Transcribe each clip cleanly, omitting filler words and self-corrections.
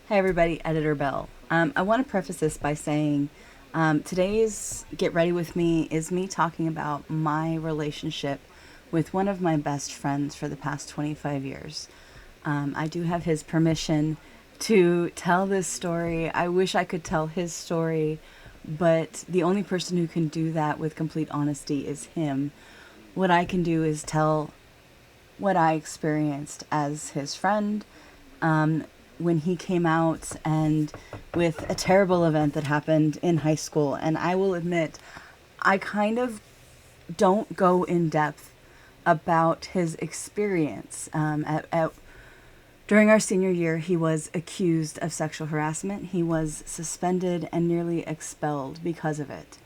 Hey everybody, Editor Bell. I want to preface this by saying today's Get Ready With Me is me talking about my relationship with one of my best friends for the past 25 years. I do have his permission to tell this story. I wish I could tell his story, but the only person who can do that with complete honesty is him. What I can do is tell what I experienced as his friend, when he came out and with a terrible event that happened in high school. And I will admit, I kind of don't go in depth about his experience. During our senior year, he was accused of sexual harassment. He was suspended and nearly expelled because of it.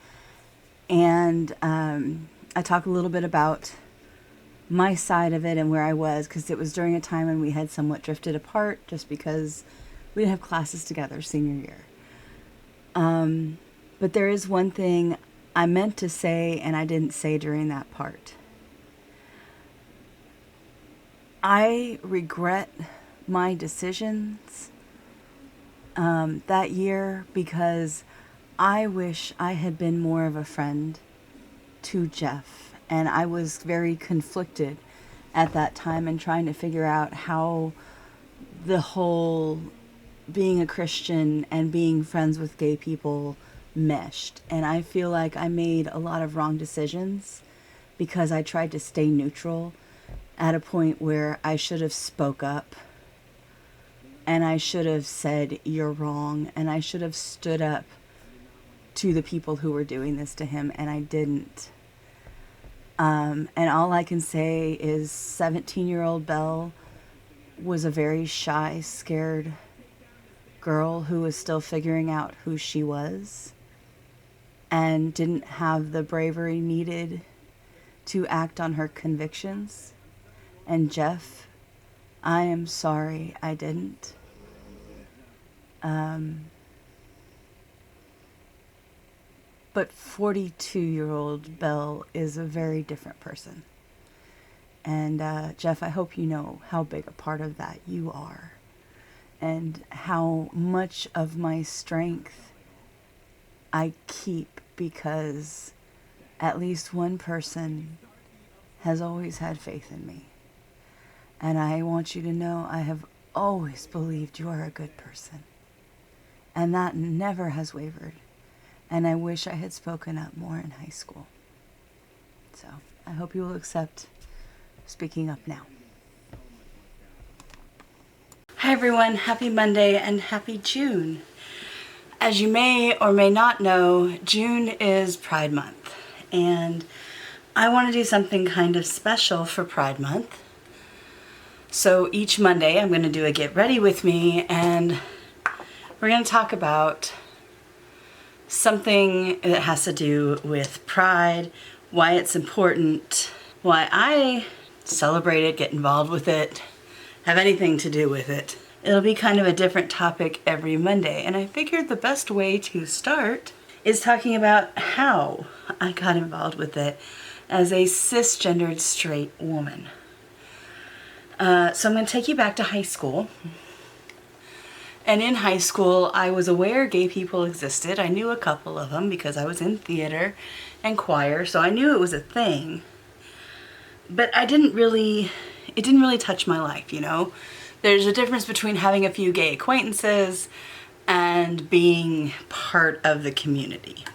And I talk a little bit about my side of it and where I was, because it was during a time when we had somewhat drifted apart just because we didn't have classes together senior year. But there is one thing I meant to say and I didn't say during that part. I regret my decisions that year because I wish I had been more of a friend to Jeff. And I was very conflicted at that time and trying to figure out how the whole being a Christian and being friends with gay people meshed. And I feel like I made a lot of wrong decisions because I tried to stay neutral at a point where I should have spoke up and I should have said, "You're wrong," and I should have stood up to the people who were doing this to him, and I didn't. And all I can say is 17-year-old Belle was a very shy, scared girl who was still figuring out who she was and didn't have the bravery needed to act on her convictions. And Jeff, I am sorry I didn't. But 42-year-old Belle is a very different person. And Jeff, I hope you know how big a part of that you are and how much of my strength I keep because at least one person has always had faith in me. And I want you to know I have always believed you are a good person. And that never has wavered. And I wish I had spoken up more in high school. So I hope you will accept speaking up now. Hi everyone, happy Monday and happy June. As you may or may not know, June is Pride Month. And I want to do something kind of special for Pride Month. So each Monday I'm going to do a Get Ready With Me, and we're going to talk about something that has to do with pride, why it's important, why I celebrate it, get involved with it, have anything to do with it. It'll be kind of a different topic every Monday, and I figured the best way to start is talking about how I got involved with it as a cisgendered straight woman. So I'm going to take you back to high school. And in high school, I was aware gay people existed. I knew a couple of them because I was in theater and choir, so I knew it was a thing. But it didn't really touch my life, you know? There's a difference between having a few gay acquaintances and being part of the community.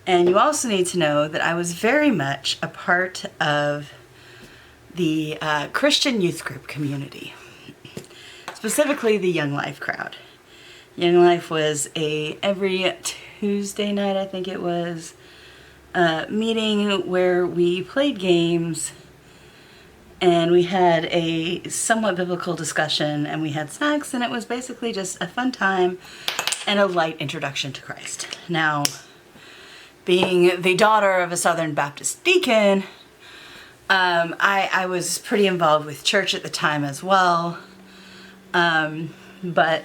And you also need to know that I was very much a part of the Christian youth group community. Specifically the Young Life crowd. Young Life was every Tuesday night, I think it was, meeting where we played games and we had a somewhat biblical discussion and we had snacks, and it was basically just a fun time and a light introduction to Christ. Now, being the daughter of a Southern Baptist deacon, I was pretty involved with church at the time as well. But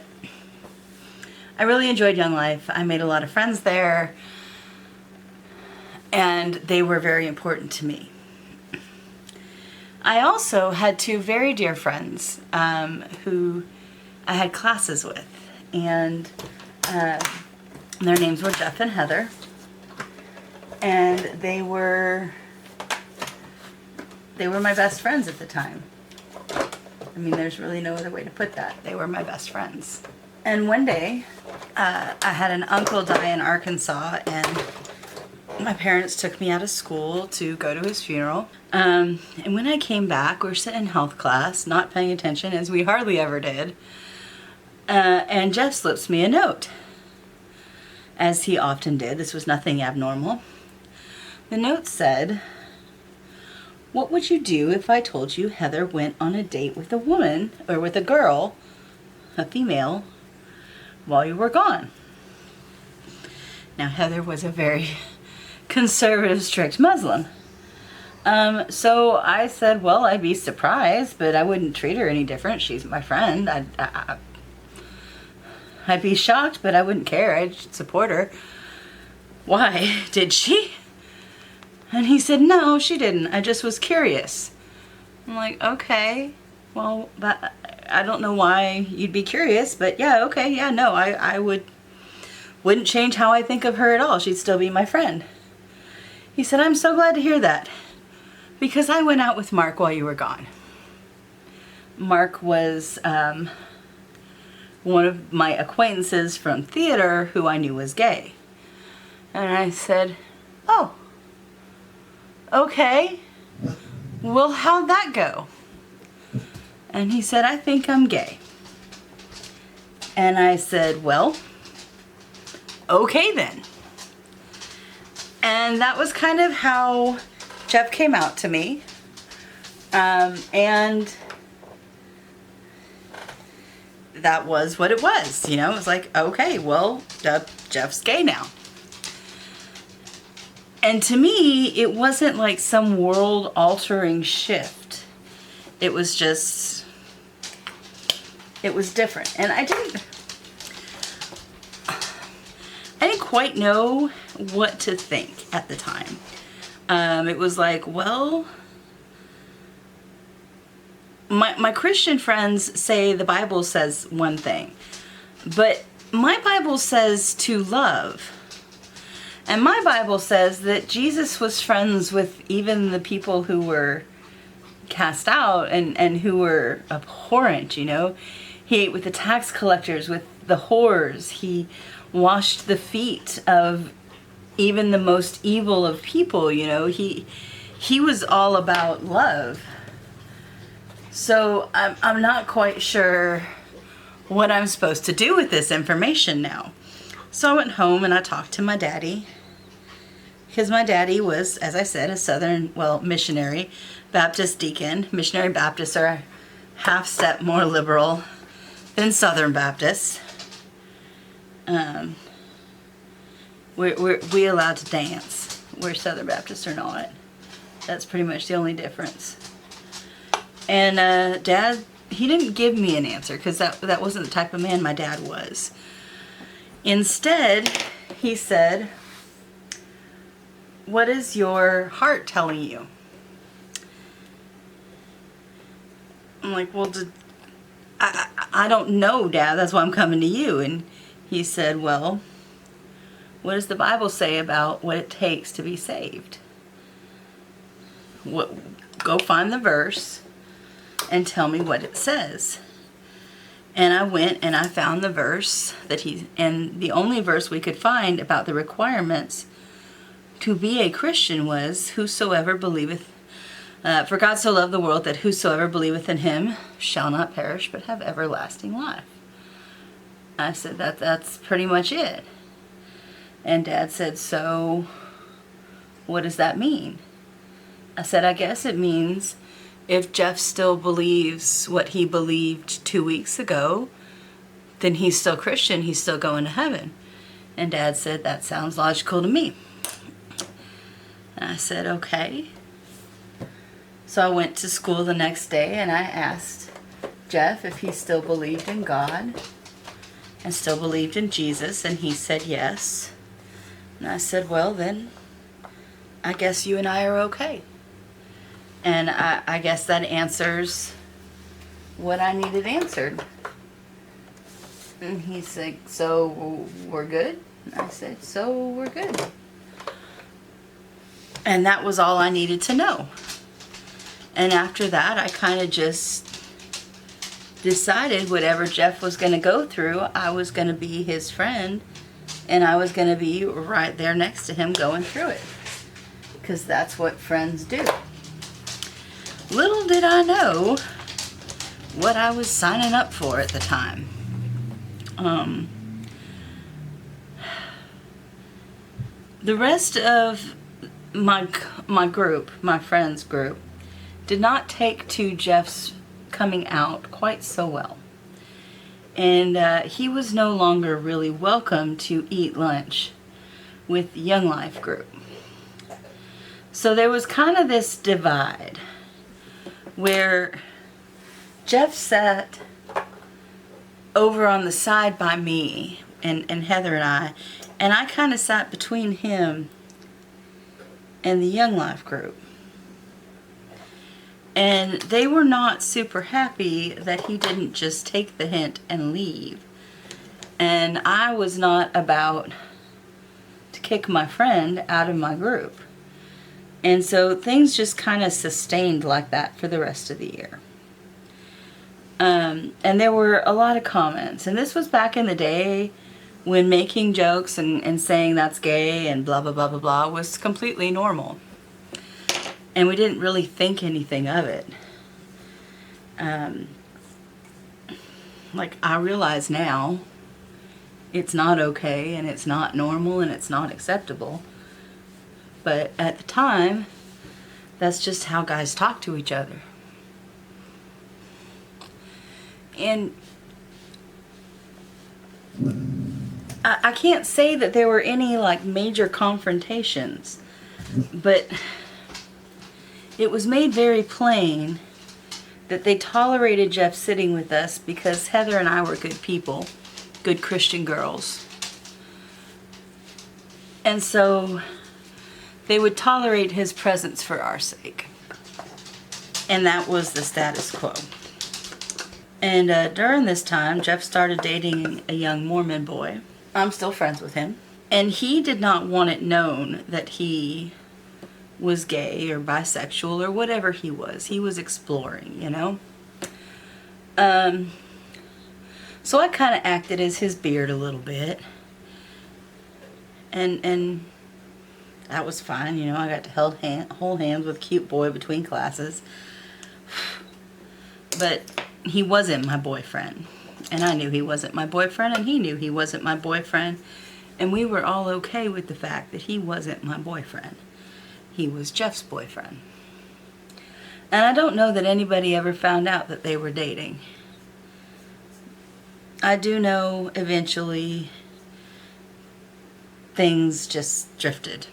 I really enjoyed Young Life. I made a lot of friends there, and they were very important to me. I also had two very dear friends who I had classes with. And their names were Jeff and Heather. And they were my best friends at the time. I mean, there's really no other way to put that. They were my best friends. And one day, I had an uncle die in Arkansas, and my parents took me out of school to go to his funeral. And when I came back, we were sitting in health class, not paying attention, as we hardly ever did. And Jeff slips me a note, as he often did. This was nothing abnormal. The note said, "What would you do if I told you Heather went on a date with a woman, or with a girl, a female, while you were gone?" Now, Heather was a very conservative, strict Muslim. So I said, well, I'd be surprised, but I wouldn't treat her any different. She's my friend. I'd be shocked, but I wouldn't care. I'd support her. Why? Did she? And he said, no, she didn't. I just was curious. I'm like, okay, well, I don't know why you'd be curious, but yeah, okay, yeah, no, I wouldn't change how I think of her at all. She'd still be my friend. He said, I'm so glad to hear that, because I went out with Mark while you were gone. Mark was one of my acquaintances from theater who I knew was gay. And I said, oh, okay, well, how'd that go? And he said, I think I'm gay. And I said, well, okay then. And that was kind of how Jeff came out to me. And that was what it was. You know, it was like, okay, well, Jeff's gay now. And to me, it wasn't like some world-altering shift. It was just, it was different. And I didn't quite know what to think at the time. It was like, well, my Christian friends say the Bible says one thing, but my Bible says to love. And my Bible says that Jesus was friends with even the people who were cast out and who were abhorrent, you know. He ate with the tax collectors, with the whores. He washed the feet of even the most evil of people, you know. He was all about love. So I'm not quite sure what I'm supposed to do with this information now. So I went home and I talked to my daddy, because my daddy was, as I said, a Southern, well, missionary Baptist deacon. Missionary Baptists are a half step more liberal than Southern Baptists. We allowed to dance, where Southern Baptists are not. That's pretty much the only difference. And Dad, he didn't give me an answer, because that wasn't the type of man my dad was. Instead, he said, what is your heart telling you? I'm like, well, I don't know, Dad. That's why I'm coming to you. And he said, well, what does the Bible say about what it takes to be saved? Go find the verse and tell me what it says. And I went and I found the verse and the only verse we could find about the requirements to be a Christian was, whosoever believeth, for God so loved the world that whosoever believeth in him shall not perish but have everlasting life. I said, that's pretty much it. And Dad said, so what does that mean? I said, I guess it means if Jeff still believes what he believed 2 weeks ago, then he's still Christian, he's still going to heaven. And Dad said, that sounds logical to me. And I said, okay. So I went to school the next day and I asked Jeff if he still believed in God and still believed in Jesus, and he said yes. And I said, well, then I guess you and I are okay. And I guess that answers what I needed answered. And he's like, so we're good? And I said, so we're good. And that was all I needed to know. And after that, I kind of just decided whatever Jeff was going to go through, I was going to be his friend, and I was going to be right there next to him going through it, because that's what friends do. Little did I know what I was signing up for at the time. The rest of my group, my friends group, did not take to Jeff's coming out quite so well. And he was no longer really welcome to eat lunch with the Young Life group. So there was kind of this divide where Jeff sat over on the side by me and Heather and I kind of sat between him and the Young Life group. And they were not super happy that he didn't just take the hint and leave. And I was not about to kick my friend out of my group. And so things just kind of sustained like that for the rest of the year. And there were a lot of comments. And this was back in the day when making jokes and saying that's gay and blah, blah, blah, blah, blah was completely normal. And we didn't really think anything of it. Like, I realize now it's not okay and it's not normal and it's not acceptable. But at the time, that's just how guys talk to each other. And I can't say that there were any like major confrontations, but it was made very plain that they tolerated Jeff sitting with us because Heather and I were good people, good Christian girls. And so they would tolerate his presence for our sake. And that was the status quo. And during this time, Jeff started dating a young Mormon boy. I'm still friends with him. And he did not want it known that he was gay or bisexual or whatever he was. He was exploring, you know. So I kind of acted as his beard a little bit. And that was fine, you know. I got to hold hands with a cute boy between classes. But he wasn't my boyfriend. And I knew he wasn't my boyfriend, and he knew he wasn't my boyfriend. And we were all okay with the fact that he wasn't my boyfriend. He was Jeff's boyfriend. And I don't know that anybody ever found out that they were dating. I do know eventually things just drifted.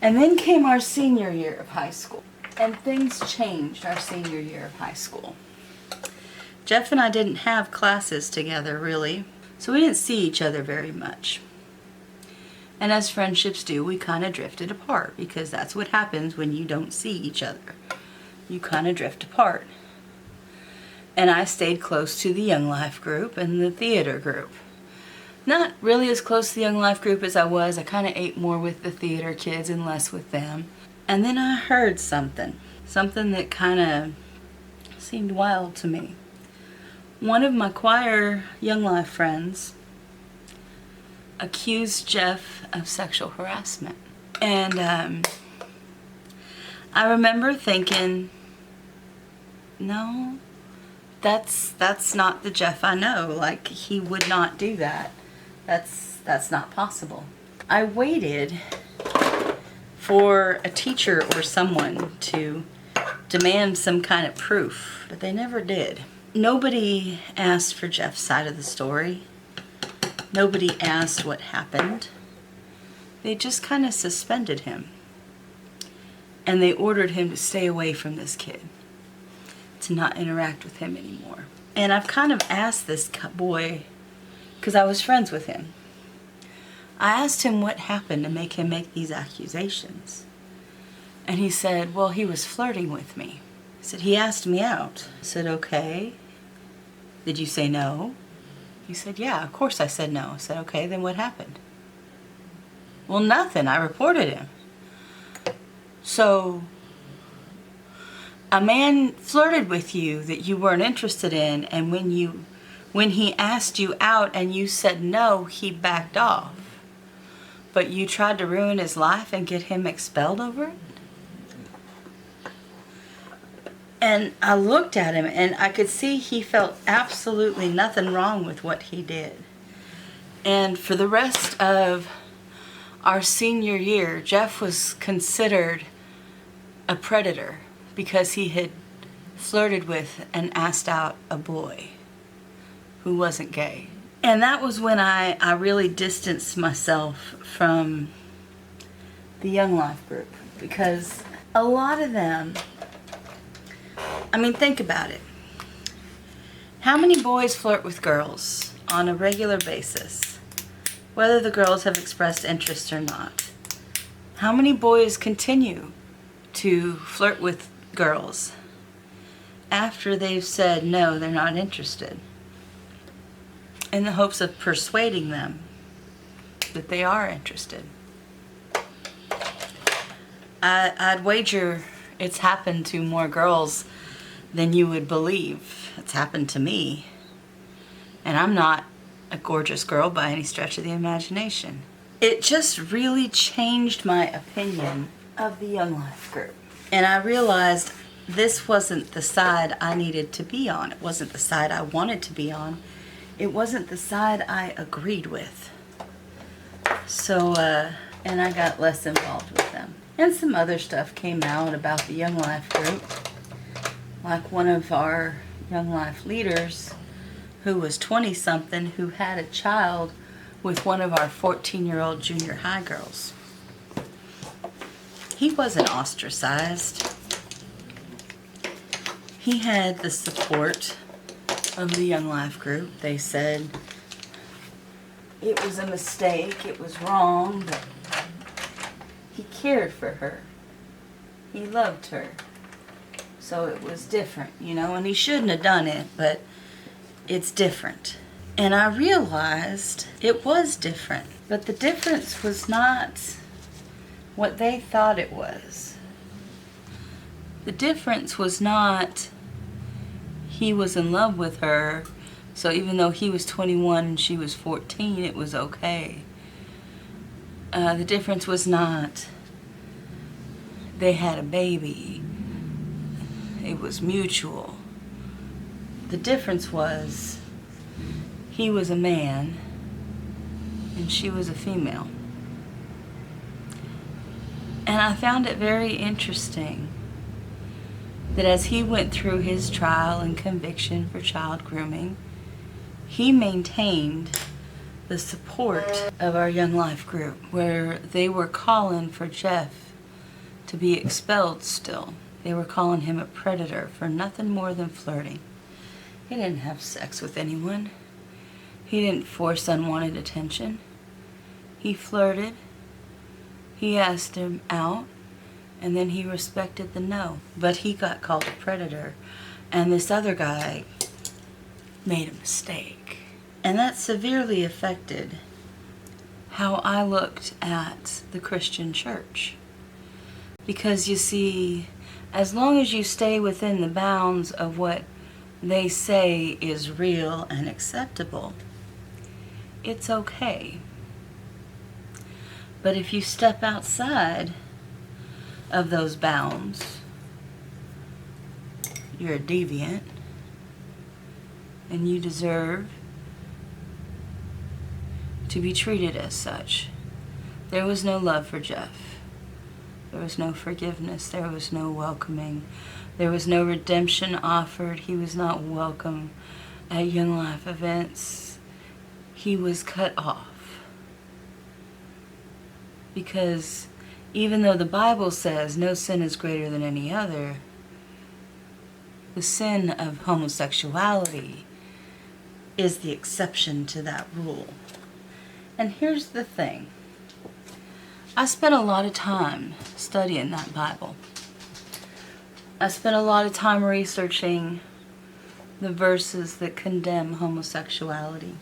And then came our senior year of high school. And things changed our senior year of high school. Jeff and I didn't have classes together, really. So we didn't see each other very much. And as friendships do, we kind of drifted apart because that's what happens when you don't see each other. You kind of drift apart. And I stayed close to the Young Life group and the theater group. Not really as close to the Young Life group as I was. I kind of ate more with the theater kids and less with them. And then I heard something that kind of seemed wild to me. One of my choir Young Life friends accused Jeff of sexual harassment. And I remember thinking, no, that's not the Jeff I know. Like, he would not do that. That's not possible. I waited for a teacher or someone to demand some kind of proof, but they never did. Nobody asked for Jeff's side of the story. Nobody asked what happened. They just kind of suspended him. And they ordered him to stay away from this kid, to not interact with him anymore. And I've kind of asked this boy, because I was friends with him, I asked him what happened to make him make these accusations. And he said, well, he was flirting with me. I said, he asked me out. I said, okay. Did you say no? He said, yeah, of course I said no. I said, okay, then what happened? Well, nothing. I reported him. So, a man flirted with you that you weren't interested in, and when he asked you out and you said no, he backed off. But you tried to ruin his life and get him expelled over it? And I looked at him and I could see he felt absolutely nothing wrong with what he did. And for the rest of our senior year, Jeff was considered a predator because he had flirted with and asked out a boy who wasn't gay. And that was when I really distanced myself from the Young Life group, because a lot of them, I mean, think about it. How many boys flirt with girls on a regular basis, whether the girls have expressed interest or not? How many boys continue to flirt with girls after they've said no, they're not interested, in the hopes of persuading them that they are interested? I'd wager it's happened to more girls than you would believe. It's happened to me. And I'm not a gorgeous girl by any stretch of the imagination. It just really changed my opinion of the Young Life group. And I realized this wasn't the side I needed to be on. It wasn't the side I wanted to be on. It wasn't the side I agreed with. So, and I got less involved with them. And some other stuff came out about the Young Life group. Like one of our Young Life leaders, who was 20-something, who had a child with one of our 14-year-old junior high girls. He wasn't ostracized. He had the support of the Young Life group. They said it was a mistake, it was wrong, but he cared for her. He loved her. So it was different, you know, and he shouldn't have done it, but it's different. And I realized it was different, but the difference was not what they thought it was. The difference was not he was in love with her, so even though he was 21 and she was 14, it was okay. The difference was not they had a baby. It was mutual. The difference was he was a man and she was a female. And I found it very interesting that as he went through his trial and conviction for child grooming, he maintained the support of our Young Life group, where they were calling for Jeff to be expelled still. They were calling him a predator for nothing more than flirting. He didn't have sex with anyone. He didn't force unwanted attention. He flirted. He asked him out, and then he respected the no. But he got called a predator, and this other guy made a mistake. And that severely affected how I looked at the Christian church. Because you see, as long as you stay within the bounds of what they say is real and acceptable, it's okay. But if you step outside of those bounds, you're a deviant, and you deserve to be treated as such. There was no love for Jeff. There was no forgiveness. There was no welcoming. There was no redemption offered. He was not welcome at Young Life events. He was cut off. Because even though the Bible says no sin is greater than any other, the sin of homosexuality is the exception to that rule. And here's the thing. I spent a lot of time studying that Bible. I spent a lot of time researching the verses that condemn homosexuality.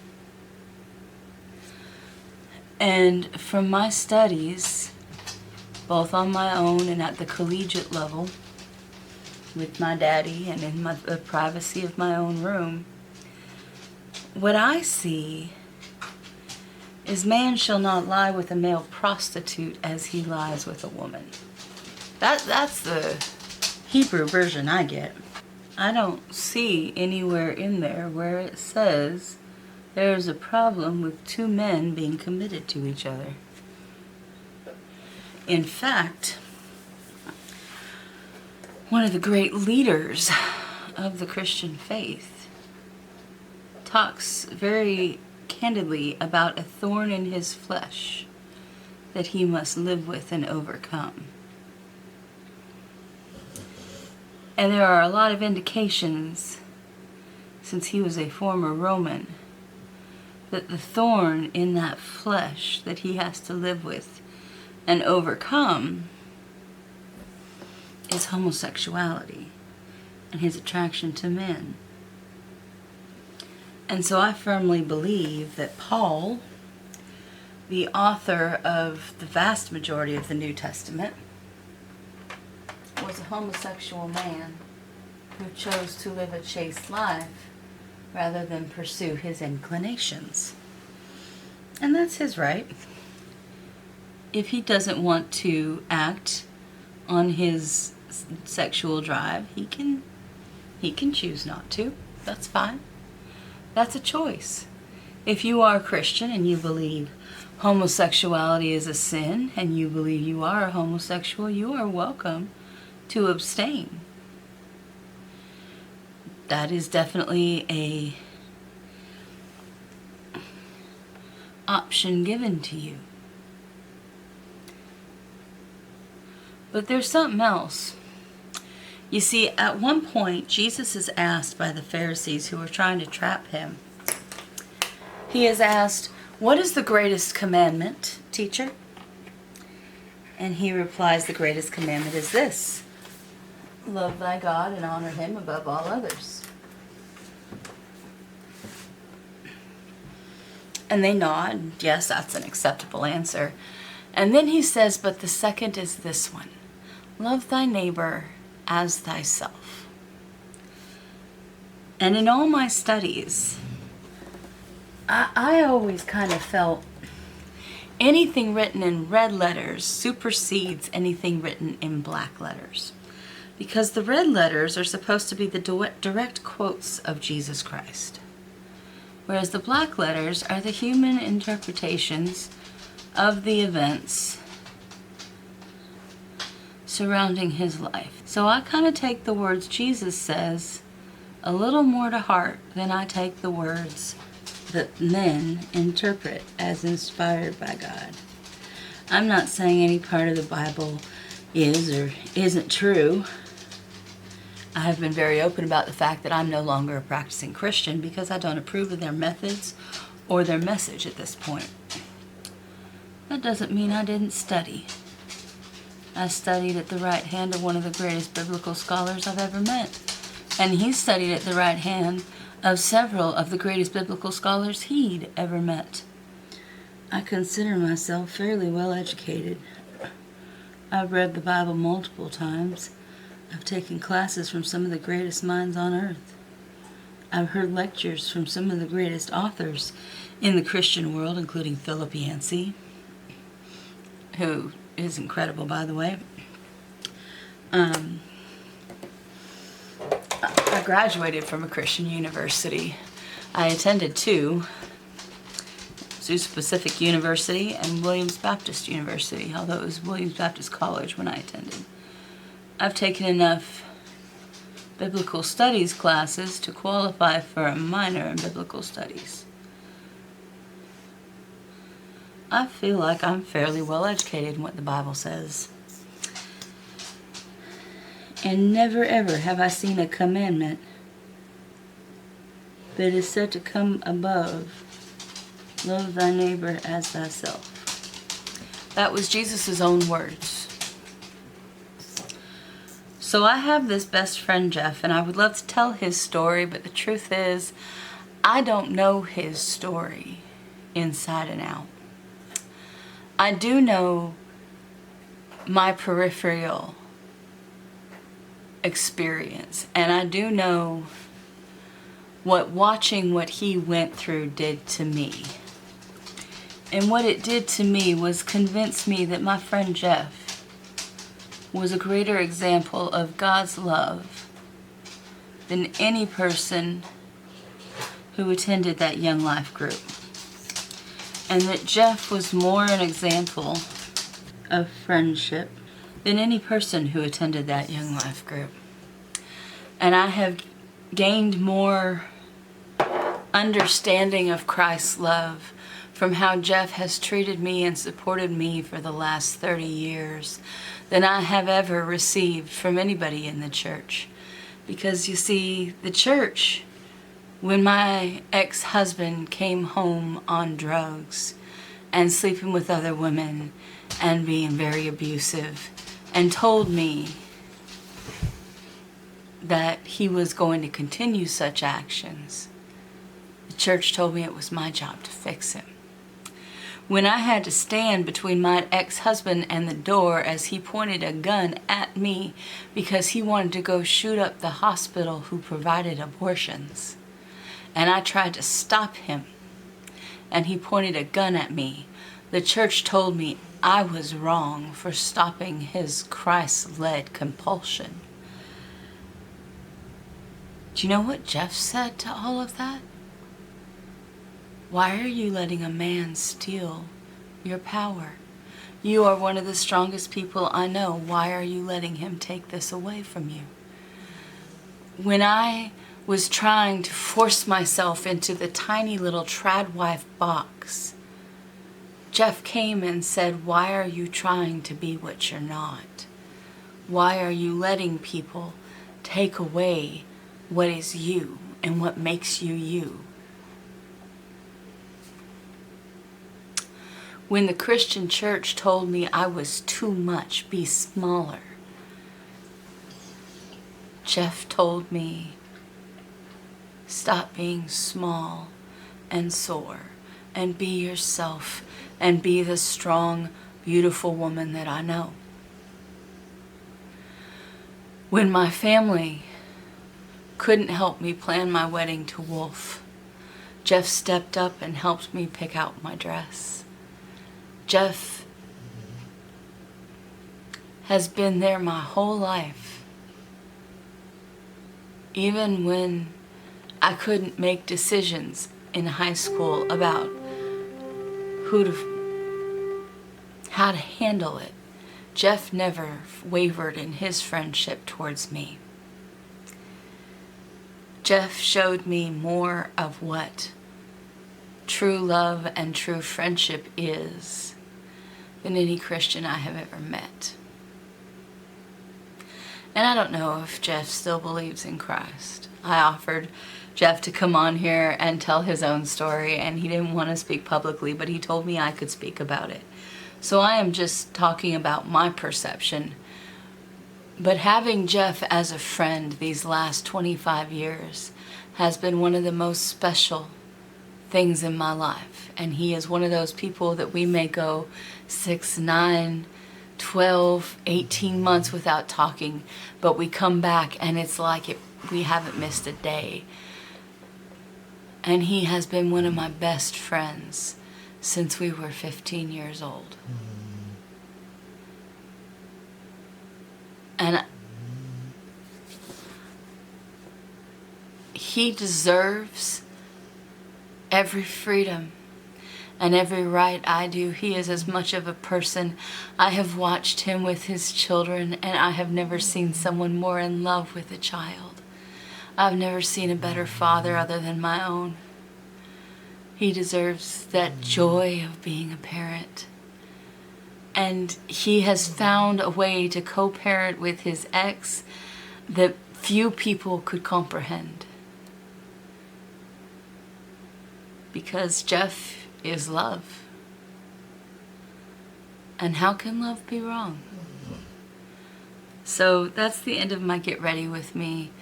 And from my studies, both on my own and at the collegiate level, with my daddy and in the privacy of my own room, what I see is man shall not lie with a male prostitute as he lies with a woman. That's the Hebrew version I get. I don't see anywhere in there where it says there's a problem with two men being committed to each other. In fact, one of the great leaders of the Christian faith talks very candidly about a thorn in his flesh that he must live with and overcome. And there are a lot of indications, since he was a former Roman, that the thorn in that flesh that he has to live with and overcome is homosexuality and his attraction to men. And so I firmly believe that Paul, the author of the vast majority of the New Testament, was a homosexual man who chose to live a chaste life rather than pursue his inclinations. And that's his right. If he doesn't want to act on his sexual drive, he can choose not to. That's fine. That's a choice. If you are a Christian and you believe homosexuality is a sin and you believe you are a homosexual, you are welcome to abstain. That is definitely a option given to you. But there's something else. You see, at one point, Jesus is asked by the Pharisees who were trying to trap him. He is asked, "What is the greatest commandment, teacher?" And he replies, "The greatest commandment is this: love thy God and honor him above all others." And they nod, yes, that's an acceptable answer. And then he says, "But the second is this one: love thy neighbor as thyself." And in all my studies, I always kind of felt anything written in red letters supersedes anything written in black letters. Because the red letters are supposed to be the direct quotes of Jesus Christ, whereas the black letters are the human interpretations of the events surrounding his life. So I kind of take the words Jesus says a little more to heart than I take the words that men interpret as inspired by God. I'm not saying any part of the Bible is or isn't true. I have been very open about the fact that I'm no longer a practicing Christian because I don't approve of their methods or their message at this point. That doesn't mean I didn't study. I studied at the right hand of one of the greatest biblical scholars I've ever met. And he studied at the right hand of several of the greatest biblical scholars he'd ever met. I consider myself fairly well educated. I've read the Bible multiple times. I've taken classes from some of the greatest minds on earth. I've heard lectures from some of the greatest authors in the Christian world, including Philip Yancey, who is incredible, by the way. I graduated from a Christian university. I attended two, Zeus Pacific University and Williams Baptist University, although it was Williams Baptist College when I attended. I've taken enough biblical studies classes to qualify for a minor in biblical studies. I feel like I'm fairly well educated in what the Bible says. And never ever have I seen a commandment that is said to come above love thy neighbor as thyself. That was Jesus' own words. So So I have this best friend, Jeff, and I would love to tell his story, but the truth is, I don't know his story inside and out. I do know my peripheral experience, and I do know what watching what he went through did to me. And what it did to me was convince me that my friend Jeff was a greater example of God's love than any person who attended that Young Life group. And that Jeff was more an example of friendship than any person who attended that Young Life group. And I have gained more understanding of Christ's love from how Jeff has treated me and supported me for the last 30 years than I have ever received from anybody in the church. Because you see, the church, when my ex-husband came home on drugs and sleeping with other women and being very abusive and told me that he was going to continue such actions, the church told me it was my job to fix him. When I had to stand between my ex-husband and the door as he pointed a gun at me because he wanted to go shoot up the hospital who provided abortions, and I tried to stop him, and he pointed a gun at me, the church told me I was wrong for stopping his Christ-led compulsion. Do you know what Jeff said to all of that? Why are you letting a man steal your power? You are one of the strongest people I know. Why are you letting him take this away from you? When I was trying to force myself into the tiny little tradwife box, Jeff came and said, why are you trying to be what you're not? Why are you letting people take away what is you and what makes you you? When the Christian church told me I was too much, be smaller, Jeff told me, stop being small and sore and be yourself and be the strong, beautiful woman that I know. When my family couldn't help me plan my wedding to Wolf, Jeff stepped up and helped me pick out my dress. Jeff has been there my whole life. Even when I couldn't make decisions in high school about how to handle it, Jeff never wavered in his friendship towards me. Jeff showed me more of what true love and true friendship is than any Christian I have ever met. And I don't know if Jeff still believes in Christ. I offered Jeff to come on here and tell his own story, and he didn't want to speak publicly, but he told me I could speak about it. So I am just talking about my perception. But having Jeff as a friend these last 25 years has been one of the most special things in my life. And he is one of those people that we may go 6, 9, 12, 18 months without talking, but we come back and it's like we haven't missed a day. And he has been one of my best friends since we were 15 years old. And he deserves every freedom and every right I do. He is as much of a person. I have watched him with his children, and I have never seen someone more in love with a child. I've never seen a better father other than my own. He deserves that joy of being a parent. And he has found a way to co-parent with his ex that few people could comprehend. Because Jeff is love. And how can love be wrong? So that's the end of my Get Ready With Me.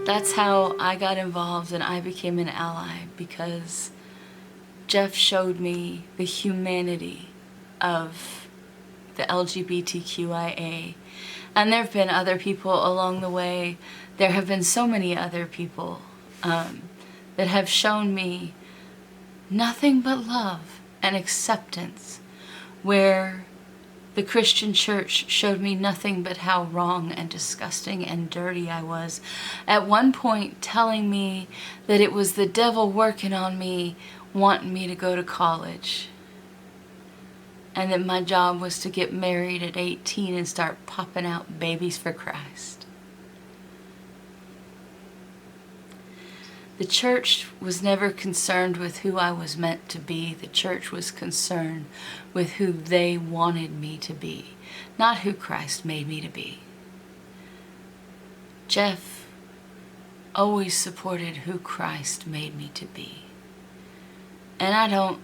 That's how I got involved and I became an ally, because Jeff showed me the humanity of the LGBTQIA. And there have been other people along the way. There have been so many other people that have shown me nothing but love and acceptance, where the Christian church showed me nothing but how wrong and disgusting and dirty I was. At one point telling me that it was the devil working on me, wanting me to go to college. And that my job was to get married at 18 and start popping out babies for Christ. The church was never concerned with who I was meant to be. The church was concerned with who they wanted me to be, not who Christ made me to be. Jeff always supported who Christ made me to be. And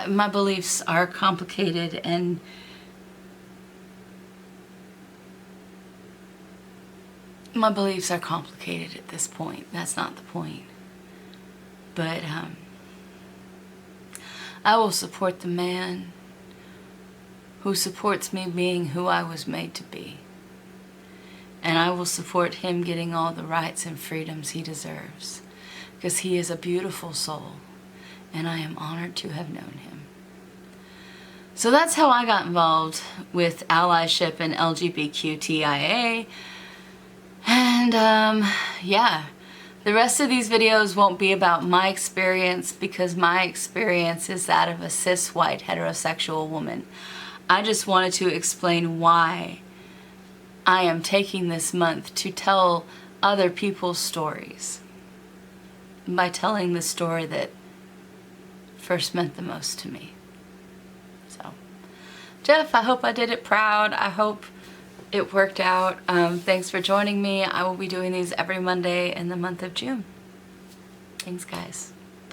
my beliefs are complicated, and my beliefs are complicated at this point. That's not the point. But I will support the man who supports me being who I was made to be. And I will support him getting all the rights and freedoms he deserves, because he is a beautiful soul, and I am honored to have known him. So that's how I got involved with allyship and LGBTQIA. And yeah. The rest of these videos won't be about my experience, because my experience is that of a cis white heterosexual woman. I just wanted to explain why I am taking this month to tell other people's stories, by telling the story that first meant the most to me. So, Jeff, I hope I did it proud. I hope it worked out. Thanks for joining me. I will be doing these every Monday in the month of June. Thanks, guys.